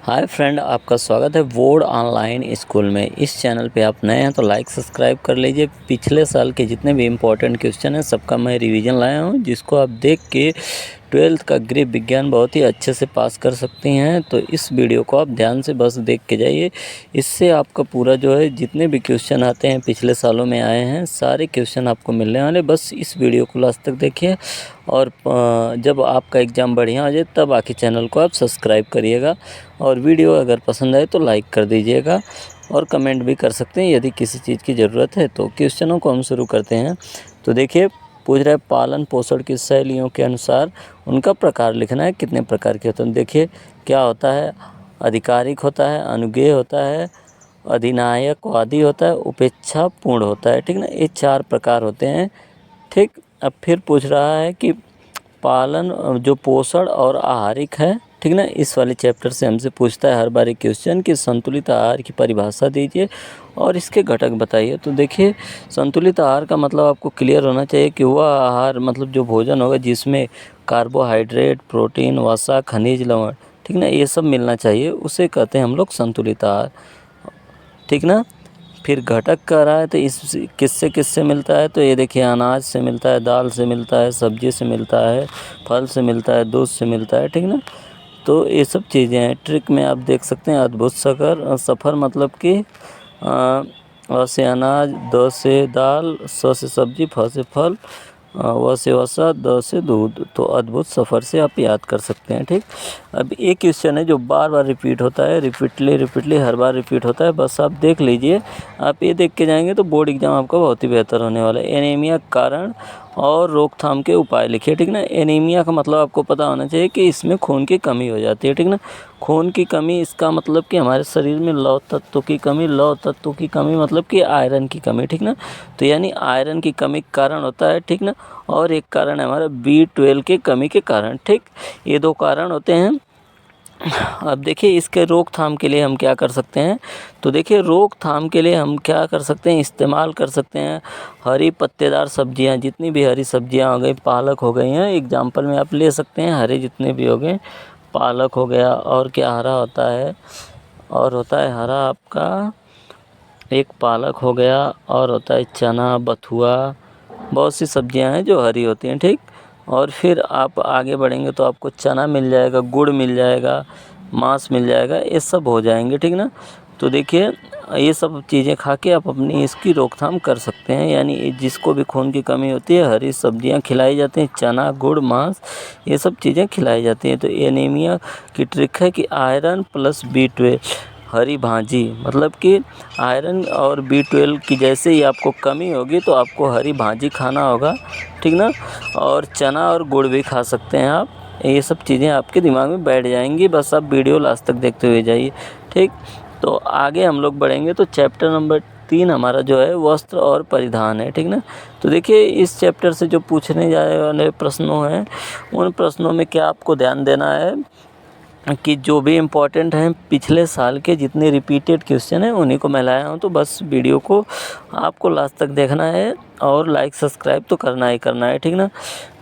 Hi friend, आपका स्वागत है बोर्ड ऑनलाइन स्कूल में। इस चैनल पे आप नए हैं तो लाइक सब्सक्राइब कर लीजिए। पिछले साल के जितने भी इम्पोर्टेंट क्वेश्चन हैं सबका मैं रिवीजन लाया हूँ, जिसको आप देख के 12th का गृह विज्ञान बहुत ही अच्छे से पास कर सकती हैं। तो इस वीडियो को आप ध्यान से बस देख के जाइए। इससे आपका पूरा जो है जितने भी क्वेश्चन आते हैं पिछले सालों में आए हैं सारे क्वेश्चन आपको मिलने वाले। बस इस वीडियो को लास्ट तक देखिए और जब आपका एग्ज़ाम बढ़िया हो जाए तब आके चैनल को आप सब्सक्राइब करिएगा। और वीडियो अगर पसंद आए तो लाइक कर दीजिएगा और कमेंट भी कर सकते हैं यदि किसी चीज़ की ज़रूरत है। तो क्वेश्चनों को हम शुरू करते हैं। तो देखिए, पूछ रहा है पालन पोषण की शैलियों के अनुसार उनका प्रकार लिखना है, कितने प्रकार के होते हैं। देखिए क्या होता है, आधिकारिक होता है, अनुगेय होता है, अधिनायकवादी होता है, उपेक्षापूर्ण होता है। ठीक ना, ये 4 प्रकार होते हैं। ठीक, अब फिर पूछ रहा है कि पालन जो पोषण और आहारिक है, ठीक ना, इस वाले चैप्टर से हमसे पूछता है हर बार एक क्वेश्चन कि संतुलित आहार की परिभाषा दीजिए और इसके घटक बताइए। तो देखिए, संतुलित आहार का मतलब आपको क्लियर होना चाहिए कि वह आहार मतलब जो भोजन होगा जिसमें कार्बोहाइड्रेट, प्रोटीन, वसा, खनिज, लवण, ठीक ना, ये सब मिलना चाहिए, उसे कहते हैं हम लोग संतुलित आहार। ठीक ना, फिर घटक कह रहा है तो इस किससे किससे मिलता है। तो ये देखिए, अनाज से मिलता है, दाल से मिलता है, सब्जी से मिलता है, फल से मिलता है, दूध से मिलता है। ठीक ना, तो ये सब चीज़ें हैं। ट्रिक में आप देख सकते हैं अद्भुत सफ़र मतलब कि अ से अनाज, द से दाल, स से सब्जी, फ से फल, व से वसा, द से दूध। तो अद्भुत सफ़र से आप याद कर सकते हैं। ठीक, अब एक क्वेश्चन है जो बार बार रिपीट होता है, रिपीटली हर बार रिपीट होता है। बस आप देख लीजिए, आप ये देख के जाएंगे तो बोर्ड एग्जाम आपका बहुत ही बेहतर होने वाला है। एनीमिया कारण और रोकथाम के उपाय लिखिए। ठीक ना, एनीमिया का मतलब आपको पता होना चाहिए कि इसमें खून की कमी हो जाती है। ठीक ना, खून की कमी इसका मतलब कि हमारे शरीर में लौह तत्व की कमी मतलब कि आयरन की कमी। ठीक ना, तो यानी आयरन की कमी के कारण होता है। ठीक ना, और एक कारण है हमारा B12 के कमी के कारण। ठीक, ये 2 कारण होते हैं। अब देखिए, इसके रोकथाम के लिए हम क्या कर सकते हैं। तो देखिए, रोकथाम के लिए हम क्या कर सकते हैं, इस्तेमाल कर सकते हैं हरी पत्तेदार सब्जियां, जितनी भी हरी सब्जियां हो गई, पालक हो गई हैं, एग्जाम्पल में आप ले सकते हैं हरे जितने भी हो गए। पालक हो गया, और क्या हरा होता है, और होता है हरा आपका एक पालक हो गया, और होता है चना, बथुआ, बहुत सी सब्जियां हैं जो हरी होती हैं। ठीक, और फिर आप आगे बढ़ेंगे तो आपको चना मिल जाएगा, गुड़ मिल जाएगा, मांस मिल जाएगा, ये सब हो जाएंगे। ठीक ना, तो देखिए, ये सब चीज़ें खा के आप अपनी इसकी रोकथाम कर सकते हैं। यानी जिसको भी खून की कमी होती है हरी सब्जियां खिलाई जाती हैं, चना, गुड़, मांस, ये सब चीज़ें खिलाई जाती हैं। तो एनीमिया की ट्रिक है कि आयरन प्लस B12, हरी भाजी मतलब कि आयरन और B12 की जैसे ही आपको कमी होगी तो आपको हरी भाजी खाना होगा। ठीक ना, और चना और गुड़ भी खा सकते हैं आप। ये सब चीज़ें आपके दिमाग में बैठ जाएंगी। बस आप वीडियो लास्ट तक देखते हुए जाइए। ठीक, तो आगे हम लोग बढ़ेंगे तो चैप्टर नंबर 3 हमारा जो है वस्त्र और परिधान है। ठीक ना, तो देखिए, इस चैप्टर से जो पूछने जाने वाले प्रश्नों हैं उन प्रश्नों में क्या आपको ध्यान देना है कि जो भी इम्पोर्टेंट हैं पिछले साल के जितने रिपीटेड क्वेश्चन हैं उन्हीं को मैं लाया हूँ। तो बस वीडियो को आपको लास्ट तक देखना है और लाइक सब्सक्राइब तो करना ही करना है। ठीक ना,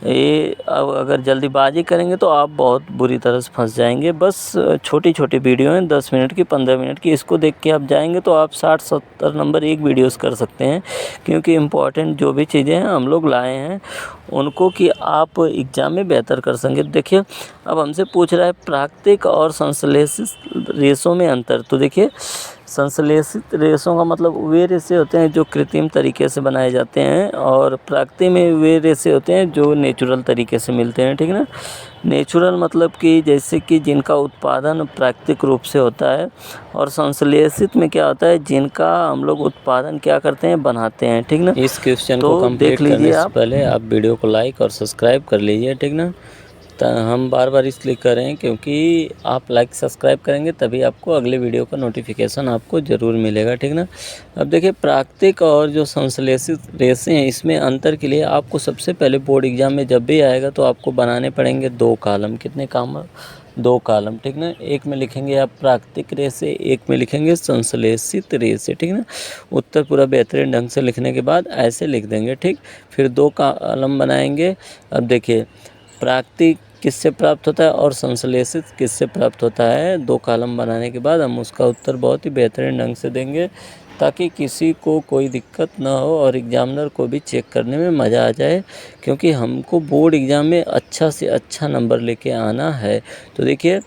ये अब अगर जल्दीबाजी करेंगे तो आप बहुत बुरी तरह से फंस जाएंगे। बस छोटी छोटी वीडियो हैं, 10 मिनट की, 15 मिनट की, इसको देख के आप जाएंगे तो आप 60-70 नंबर एक वीडियोस कर सकते हैं। क्योंकि इम्पोर्टेंट जो भी चीज़ें हैं हम लोग लाए हैं उनको कि आप एग्ज़ाम में बेहतर कर सकेंगे। देखिए, अब हमसे पूछ रहा है प्राकृतिक और संश्लेषित रेशों में अंतर। तो देखिए, संश्लेषित रेशों का मतलब वे रेशे होते हैं जो कृत्रिम तरीके से बनाए जाते हैं, और प्राकृतिक में वे रेशे होते हैं जो नेचुरल तरीके से मिलते हैं। ठीक ना, नेचुरल मतलब कि जैसे कि जिनका उत्पादन प्राकृतिक रूप से होता है, और संश्लेषित में क्या होता है, जिनका हम लोग उत्पादन क्या करते हैं, बनाते हैं। ठीक ना, इस क्वेश्चन को कंप्लीट करने से पहले आप वीडियो को लाइक और सब्सक्राइब कर लीजिए। ठीक ना, तो हम बार बार इसलिए कर रहे हैं क्योंकि आप लाइक सब्सक्राइब करेंगे तभी आपको अगले वीडियो का नोटिफिकेशन आपको ज़रूर मिलेगा। ठीक ना, अब देखिए, प्राकृतिक और जो संश्लेषित रेशे हैं इसमें अंतर के लिए आपको सबसे पहले बोर्ड एग्जाम में जब भी आएगा तो आपको बनाने पड़ेंगे 2 कॉलम। कितने काम, 2 कॉलम। ठीक ना, एक में लिखेंगे आप प्राकृतिक रेशे, एक में लिखेंगे संश्लेषित रेशे। ठीक ना, उत्तर पूरा बेहतरीन ढंग से लिखने के बाद ऐसे लिख देंगे। ठीक, फिर 2 कॉलम बनाएंगे। अब देखिए, प्राकृतिक किससे प्राप्त होता है और संश्लेषित किससे प्राप्त होता है। 2 कॉलम बनाने के बाद हम उसका उत्तर बहुत ही बेहतरीन ढंग से देंगे ताकि किसी को कोई दिक्कत ना हो और एग्ज़ामिनर को भी चेक करने में मज़ा आ जाए, क्योंकि हमको बोर्ड एग्ज़ाम में अच्छा से अच्छा नंबर लेके आना है। तो देखिए,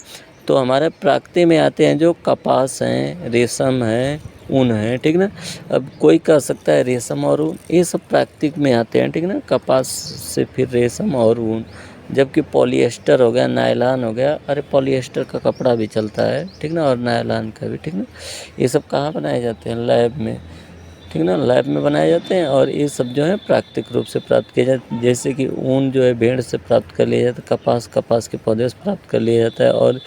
तो हमारे प्राकृतिक में आते हैं जो कपास हैं, रेशम है, ऊन है, ठीक ना। अब कोई कह सकता है रेशम और ऊन, ये सब प्राकृतिक में आते हैं, ठीक ना। कपास से फिर रेशम और ऊन, जबकि पॉलिएस्टर हो गया, नायलॉन हो गया, अरे पॉलिएस्टर का कपड़ा भी चलता है, ठीक ना, और नायलॉन का भी, ठीक ना। ये सब कहाँ बनाए जाते हैं, लैब में, ठीक ना, लैब में बनाए जाते हैं। और ये सब जो है प्राकृतिक रूप से प्राप्त किया जाता है, जैसे कि ऊन जो है भेड़ से प्राप्त कर लिया जाता है, कपास के पौधे से प्राप्त कर लिया जाता है, और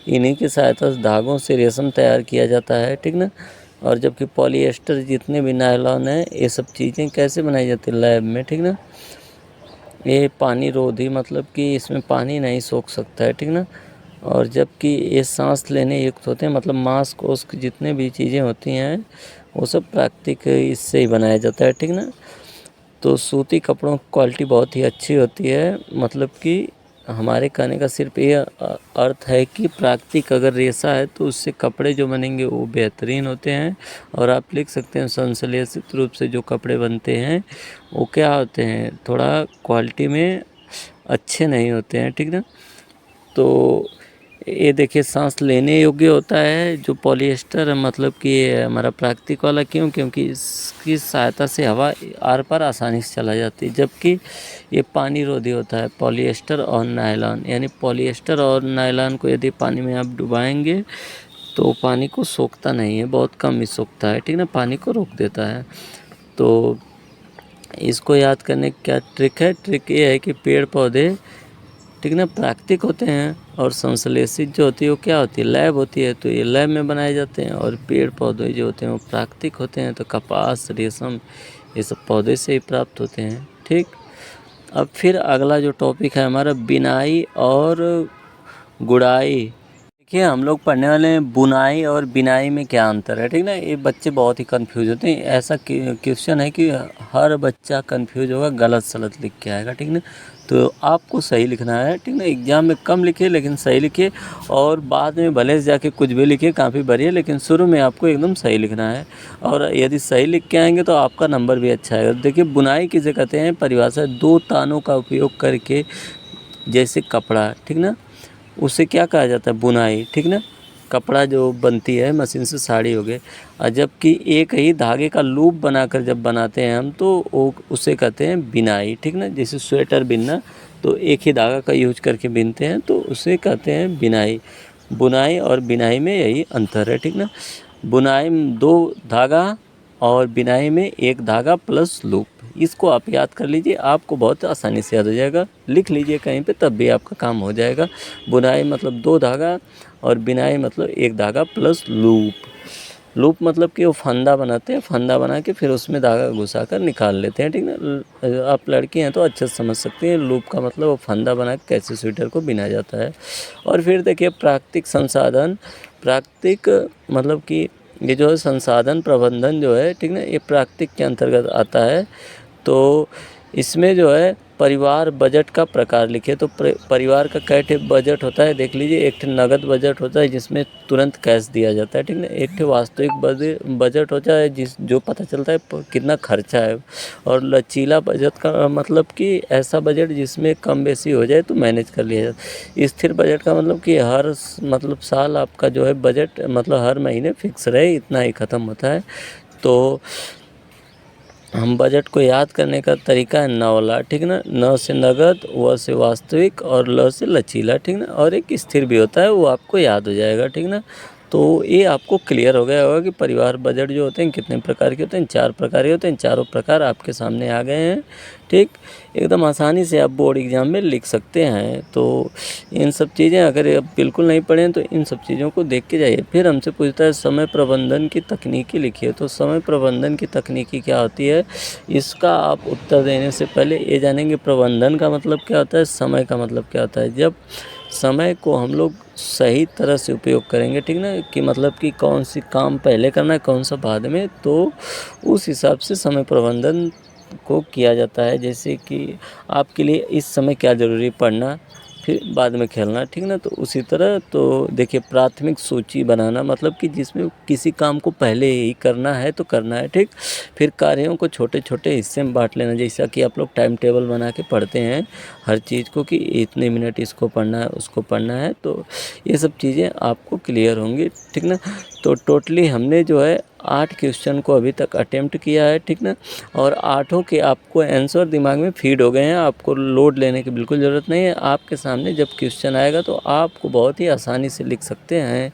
इन्हीं की सहायता से धागों से रेशम तैयार किया जाता है, ठीक ना। और जबकि पॉलिएस्टर जितने भी नायलॉन है, ये सब चीज़ें कैसे बनाई जाती है, लैब में, ठीक ना। ये पानी रोधी, मतलब कि इसमें पानी नहीं सोख सकता है, ठीक ना। और जबकि ये सांस लेने युक्त होते हैं, मतलब मांस कोश की जितने भी चीज़ें होती हैं वो सब प्राकृतिक इससे ही बनाया जाता है, ठीक ना। तो सूती कपड़ों की क्वालिटी बहुत ही अच्छी होती है, मतलब कि हमारे कहने का सिर्फ ये अर्थ है कि प्राकृतिक अगर रेशा है तो उससे कपड़े जो बनेंगे वो बेहतरीन होते हैं। और आप लिख सकते हैं संश्लेषित रूप से जो कपड़े बनते हैं वो क्या होते हैं, थोड़ा क्वालिटी में अच्छे नहीं होते हैं, ठीक ना। तो ये देखिए, सांस लेने योग्य होता है जो पॉलिएस्टर है, मतलब कि ये हमारा प्राकृतिक वाला, क्यों, क्योंकि इसकी सहायता से हवा आर पार आसानी से चला जाती है। जबकि ये पानी रोधी होता है, पॉलिएस्टर और नायलॉन, यानी पॉलिएस्टर और नायलॉन को यदि पानी में आप डुबाएंगे तो पानी को सोखता नहीं है, बहुत कम ही सोखता है, ठीक ना, पानी को रोक देता है। तो इसको याद करने की क्या ट्रिक है, ट्रिक ये है कि पेड़ पौधे, ठीक ना, प्राकृतिक होते हैं, और संश्लेषित जो होती है वो क्या होती है, लैब होती है, तो ये लैब में बनाए जाते हैं। और पेड़ पौधे जो होते हैं वो प्राकृतिक होते हैं, तो कपास, रेशम, ये सब पौधे से ही प्राप्त होते हैं, ठीक। अब फिर अगला जो टॉपिक है हमारा, बिनाई और गुड़ाई। देखिए, हम लोग पढ़ने वाले हैं बुनाई और बिनाई में क्या अंतर है, ठीक ना। ये बच्चे बहुत ही कंफ्यूज होते हैं, ऐसा क्वेश्चन है कि हर बच्चा कंफ्यूज होगा, गलत सलत लिख के आएगा, ठीक ना। तो आपको सही लिखना है, ठीक ना। एग्जाम में कम लिखिए लेकिन सही लिखिए, और बाद में भले से जाके कुछ भी लिखिए, काफ़ी भरिए, लेकिन शुरू में आपको एकदम सही लिखना है। और यदि सही लिख के आएंगे तो आपका नंबर भी अच्छा आएगा। देखिए, बुनाई किसे कहते हैं, परिभाषा, 2 तानों का उपयोग करके, जैसे कपड़ा, ठीक ना, उसे क्या कहा जाता है, बुनाई, ठीक ना। कपड़ा जो बनती है मशीन से, साड़ी हो गए, और जबकि एक ही धागे का लूप बनाकर जब बनाते हैं हम, तो वो उसे कहते हैं बिनाई, ठीक ना। जैसे स्वेटर बिनना, तो एक ही धागा का यूज करके बिनते हैं, तो उसे कहते हैं बिनाई। बुनाई और बिनाई में यही अंतर है, ठीक ना। बुनाई में 2 धागा, और बिनाई में 1 धागा प्लस लूप। इसको आप याद कर लीजिए, आपको बहुत आसानी से याद हो जाएगा, लिख लीजिए कहीं पे, तब भी आपका काम हो जाएगा। बुनाई मतलब 2 धागा, और बिनाई मतलब 1 धागा प्लस लूप। लूप मतलब कि वो फंदा बनाते हैं, फंदा बना के फिर उसमें धागा घुसा कर निकाल लेते हैं, ठीक ना। आप लड़की हैं तो अच्छे से समझ सकते हैं, लूप का मतलब वो फंदा बना के कैसे स्वेटर को बिना जाता है। और फिर देखिए, प्राकृतिक संसाधन, प्राकृतिक मतलब कि ये जो है संसाधन प्रबंधन जो है, ठीक ना, ये प्राकृतिक के अंतर्गत आता है। तो इसमें जो है परिवार बजट का प्रकार लिखे, तो परिवार का कै बजट होता है, देख लीजिए। एक नगद बजट होता है जिसमें तुरंत कैश दिया जाता है, ठीक ना। एक वास्तविक बजट होता है जो पता चलता है कितना खर्चा है। और लचीला बजट का मतलब कि ऐसा बजट जिसमें कम बेसी हो जाए तो मैनेज कर लिया जाए। स्थिर बजट का मतलब कि हर मतलब साल आपका जो है बजट, मतलब हर महीने फिक्स रहे, इतना ही ख़त्म होता है। तो हम बजट को याद करने का तरीका है नवला, ठीक ना। न से नगद, व से वास्तविक, और ल से लचीला, ठीक ना। और एक स्थिर भी होता है, वो आपको याद हो जाएगा, ठीक ना। तो ये आपको क्लियर हो गया होगा कि परिवार बजट जो होते हैं कितने प्रकार के होते हैं, 4 प्रकार के होते हैं। चारों प्रकार आपके सामने आ गए हैं, ठीक। एकदम आसानी से आप बोर्ड एग्ज़ाम में लिख सकते हैं। तो इन सब चीज़ें अगर आप बिल्कुल नहीं पढ़ें तो इन सब चीज़ों को देख के जाइए। फिर हमसे पूछता है समय प्रबंधन की तकनीकी लिखिए, तो समय प्रबंधन की तकनीकी क्या होती है, इसका आप उत्तर देने से पहले ये जानेंगे प्रबंधन का मतलब क्या होता है, समय का मतलब क्या होता है। जब समय को हम लोग सही तरह से उपयोग करेंगे, ठीक ना, कि मतलब कि कौन सी काम पहले करना है, कौन सा बाद में, तो उस हिसाब से समय प्रबंधन को किया जाता है। जैसे कि आपके लिए इस समय क्या ज़रूरी, पढ़ना, फिर बाद में खेलना, ठीक ना। तो उसी तरह तो देखिए प्राथमिक सूची बनाना मतलब कि जिसमें किसी काम को पहले ही करना है तो करना है, ठीक। फिर कार्यों को छोटे छोटे हिस्से में बांट लेना, जैसा कि आप लोग टाइम टेबल बना के पढ़ते हैं हर चीज़ को कि इतने मिनट इसको पढ़ना है उसको पढ़ना है, तो ये सब चीज़ें आपको क्लियर होंगी, ठीक ना। तो टोटली हमने जो है 8 क्वेश्चन को अभी तक अटेम्प्ट किया है, ठीक ना। और 8 के आपको आंसर दिमाग में फीड हो गए हैं, आपको लोड लेने की बिल्कुल ज़रूरत नहीं है। आपके सामने जब क्वेश्चन आएगा तो आपको बहुत ही आसानी से लिख सकते हैं,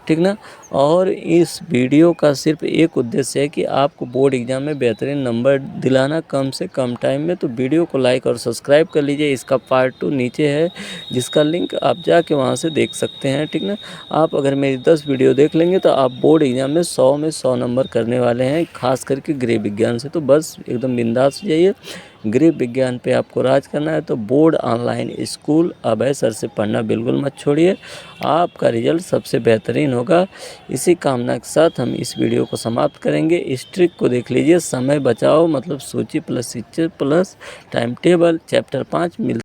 ठीक ना। और इस वीडियो का सिर्फ एक उद्देश्य है कि आपको बोर्ड एग्ज़ाम में बेहतरीन नंबर दिलाना कम से कम टाइम में। तो वीडियो को लाइक और सब्सक्राइब कर लीजिए। इसका पार्ट 2 नीचे है जिसका लिंक आप जाके वहाँ से देख सकते हैं, ठीक ना। आप अगर मेरी 10 वीडियो देख लेंगे तो आप बोर्ड एग्ज़ाम में 100 नंबर करने वाले हैं, खास करके गृह विज्ञान से। तो बस एकदम बिंदास हो जाइए, गृह विज्ञान पे आपको राज करना है। तो बोर्ड ऑनलाइन स्कूल अभय सर से पढ़ना बिल्कुल मत छोड़िए, आपका रिजल्ट सबसे बेहतरीन होगा। इसी कामना के साथ हम इस वीडियो को समाप्त करेंगे। इस ट्रिक को देख लीजिए, समय बचाओ मतलब सूची प्लस शिक्षक प्लस टाइम टेबल चैप्टर 5 मिल